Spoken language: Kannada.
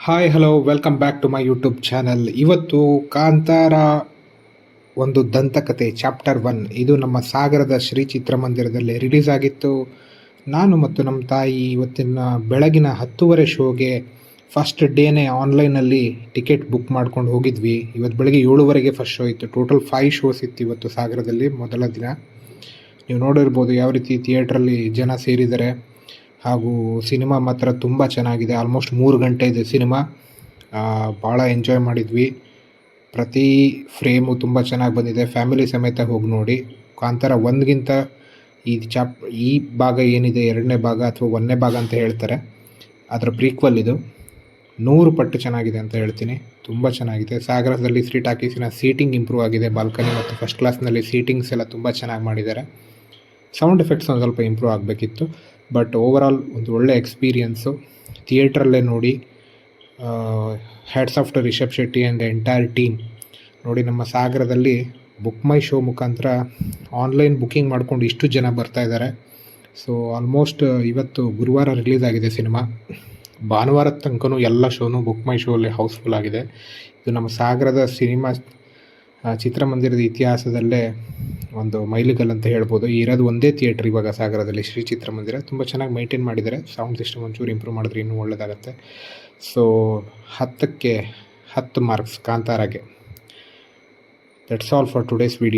Hi hello welcome back to my YouTube channel. ಇವತ್ತು ಕಾಂತಾರ ಒಂದು ದಂತಕಥೆ ಚಾಪ್ಟರ್ 1 ಇದು ನಮ್ಮ ಸಾಗರದ ಶ್ರೀ ಚಿತ್ರಮಂದಿರದಲ್ಲಿ ರಿಲೀಸ್ ಆಗಿತ್ತು. ನಾನು ಮತ್ತು ನಮ್ಮ ತಾಯಿ ಇವತ್ತಿನ ಬೆಳಗಿನ 10:30 ಶೋಗೆ ಫಸ್ಟ್ ಡೇನೇ ಆನ್ಲೈನಲ್ಲಿ ಟಿಕೆಟ್ ಬುಕ್ ಮಾಡ್ಕೊಂಡು ಹೋಗಿದ್ವಿ. ಇವತ್ತು ಬೆಳಗ್ಗೆ 7:30ಗೆ ಫಸ್ಟ್ ಶೋ ಇತ್ತು. ಟೋಟಲ್ 5 ಶೋಸ್ ಇತ್ತು ಇವತ್ತು ಸಾಗರದಲ್ಲಿ ಮೊದಲ ದಿನ. ನೀವು ನೋಡಿರ್ಬೋದು ಯಾವ ರೀತಿ ಥಿಯೇಟ್ರಲ್ಲಿ ಜನ ಸೇರಿದ್ದಾರೆ. ಹಾಗೂ ಸಿನಿಮಾ ಮಾತ್ರ ತುಂಬ ಚೆನ್ನಾಗಿದೆ. ಆಲ್ಮೋಸ್ಟ್ 3 ಗಂಟೆ ಇದೆ ಸಿನಿಮಾ. ಭಾಳ ಎಂಜಾಯ್ ಮಾಡಿದ್ವಿ. ಪ್ರತಿ ಫ್ರೇಮು ತುಂಬ ಚೆನ್ನಾಗಿ ಬಂದಿದೆ. ಫ್ಯಾಮಿಲಿ ಸಮೇತ ಹೋಗಿ ನೋಡಿ. ಕಾಂತಾರ 1ಗಿಂತ ಈ ಭಾಗ ಏನಿದೆ 2ನೇ ಭಾಗ ಅಥವಾ 1ನೇ ಭಾಗ ಅಂತ ಹೇಳ್ತಾರೆ, ಅದರ ಪ್ರೀಕ್ವಲ್ ಇದು 100 ಪಟ್ಟು ಚೆನ್ನಾಗಿದೆ ಅಂತ ಹೇಳ್ತೀನಿ. ತುಂಬ ಚೆನ್ನಾಗಿದೆ. ಸಾಗರದಲ್ಲಿ ಶ್ರೀ ಟಾಕೀಸಿನ ಸೀಟಿಂಗ್ ಇಂಪ್ರೂವ್ ಆಗಿದೆ. ಬಾಲ್ಕನಿ ಮತ್ತು ಫಸ್ಟ್ ಕ್ಲಾಸ್ನಲ್ಲಿ ಸೀಟಿಂಗ್ಸ್ ಎಲ್ಲ ತುಂಬ ಚೆನ್ನಾಗಿ ಮಾಡಿದ್ದಾರೆ. ಸೌಂಡ್ ಎಫೆಕ್ಟ್ಸ್ ಒಂದು ಸ್ವಲ್ಪ ಇಂಪ್ರೂವ್ ಆಗಬೇಕಿತ್ತು. ಬಟ್ ಓವರಾಲ್ ಒಂದು ಒಳ್ಳೆ ಎಕ್ಸ್ಪೀರಿಯನ್ಸು. ಥಿಯೇಟ್ರಲ್ಲೇ ನೋಡಿ. Hats off to Rishab Shetty and the entire team. ನೋಡಿ, ನಮ್ಮ ಸಾಗರದಲ್ಲಿ ಬುಕ್ ಮೈ ಶೋ ಮುಖಾಂತರ ಆನ್ಲೈನ್ ಬುಕ್ಕಿಂಗ್ ಮಾಡ್ಕೊಂಡು ಇಷ್ಟು ಜನ ಬರ್ತಾ ಇದ್ದಾರೆ. ಸೊ ಆಲ್ಮೋಸ್ಟ್ ಇವತ್ತು ಗುರುವಾರ ರಿಲೀಸ್ ಆಗಿದೆ ಸಿನಿಮಾ. ಭಾನುವಾರದ ತನಕನೂ ಎಲ್ಲ ಶೋನು ಬುಕ್ ಮೈ ಶೋ ಅಲ್ಲಿ ಹೌಸ್ಫುಲ್ ಆಗಿದೆ. ಇದು ನಮ್ಮ ಸಾಗರದ ಸಿನಿಮಾ ಚಿತ್ರಮಂದಿರದ ಇತಿಹಾಸದಲ್ಲೇ ಒಂದು ಮೈಲಿಗಲ್ಲು ಅಂತ ಹೇಳ್ಬೋದು. ಇರೋದು ಒಂದೇ ಥಿಯೇಟ್ರ್ ಇವಾಗ ಸಾಗರದಲ್ಲಿ, ಶ್ರೀ ಚಿತ್ರಮಂದಿರ. ತುಂಬ ಚೆನ್ನಾಗಿ ಮೈಂಟೈನ್ ಮಾಡಿದ್ದಾರೆ. ಸೌಂಡ್ ಸಿಸ್ಟಮ್ ಒಂಚೂರು ಇಂಪ್ರೂವ್ ಮಾಡಿದ್ರೆ ಇನ್ನೂ ಒಳ್ಳೆಯದಾಗುತ್ತೆ. ಸೊ 10ಕ್ಕೆ 10 ಮಾರ್ಕ್ಸ್ ಕಾಂತಾರಾಗೆ. That's all for today's video.